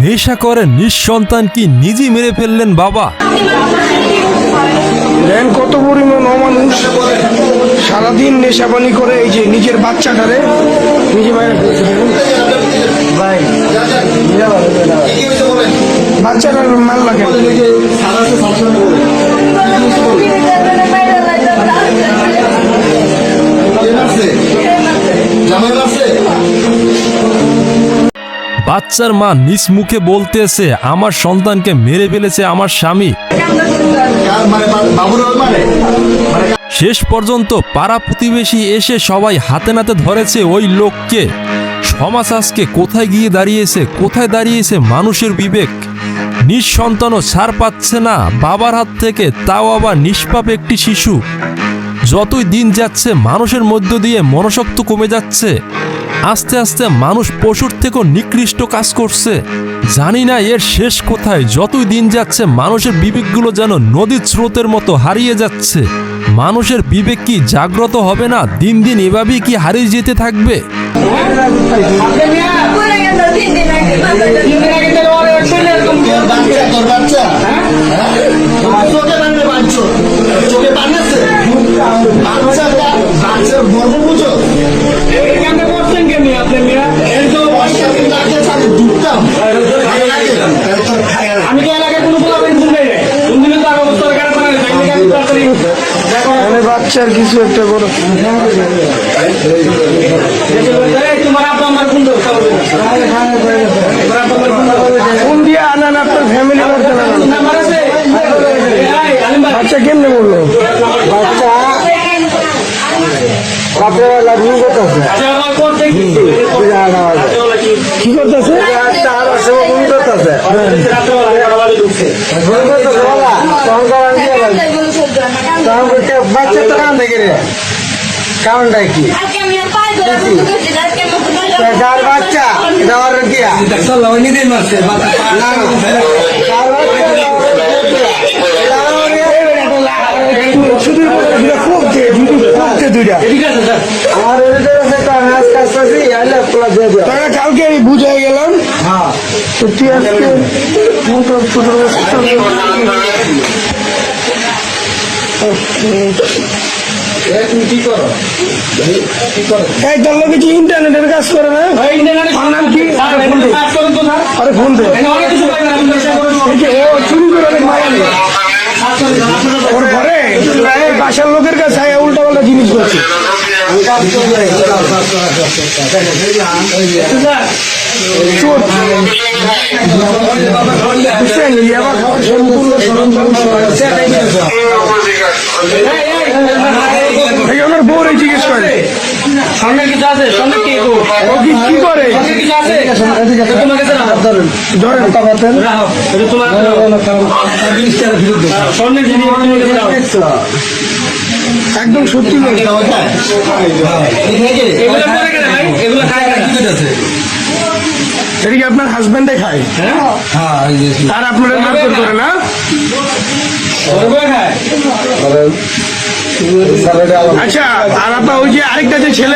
নেশা করে নিঃসন্তান কি নিজেই মেরে ফেললেন বাবা। কত পরিমাণ অমানুষ সারাদিন নেশাপানি করে এই যে নিজের বাচ্চাটারে নিজে বাইরে ভাই বাচ্চাটার মাল লাগে বাচ্চার মা নিজ মুখে বলতেছে আমার সন্তানকে মেরে ফেলেছে আমার স্বামী। শেষ পর্যন্ত পাড়া প্রতিবেশী এসে সবাই হাতে নাতে ধরেছে ওই লোককে। সমাজ আজকে কোথায় গিয়ে দাঁড়িয়েছে, কোথায় দাঁড়িয়েছে মানুষের বিবেক। নিঃসন্তানও ছাড় পাচ্ছে না বাবার হাত থেকে, তাও আবার নিষ্পাপ একটি শিশু। যতই দিন যাচ্ছে মানুষের মধ্য দিয়ে মনসত্ব কমে যাচ্ছে। আস্তে আস্তে মানুষ পশুর থেকেও নিকৃষ্ট কাজ করছে। জানি না এর শেষ কোথায়। যতই দিন যাচ্ছে মানুষের বিবেকগুলো যেন নদীর স্রোতের মতো হারিয়ে যাচ্ছে। মানুষের বিবেক কি জাগ্রত হবে না? দিন দিন এভাবেই কি হারিয়ে যেতে থাকবে? বাচ্চার কিছু একটা করো ফোন দিয়ে আনান আপনার ফ্যামিলি বাচ্চা কেমনে বললো বাচ্চা কি করতেছে বাচ্চা তো কান থেকে রে কারণটা কি বাচ্চা কালকে আমি বুঝাই গেলাম এই তোর লোক কিছু ইন্টারনেটের কাজ করে না নাম কি আরে ফোন দে চুরি করে অনেক মায়া নেই ওর ঘরে বাসার লোকের কাছে উল্টা পাল্টা জিনিস করছে ওনার বউরে জিজ্ঞেস করে সামনে কিছু আছে সামনে কি করে একদম সত্যি সেটা কি আপনার হাজবেন্ডে খায় আর আপনারা মারধর করে না আচ্ছা আর আপনার ওই যে আরেকটা যে ছেলে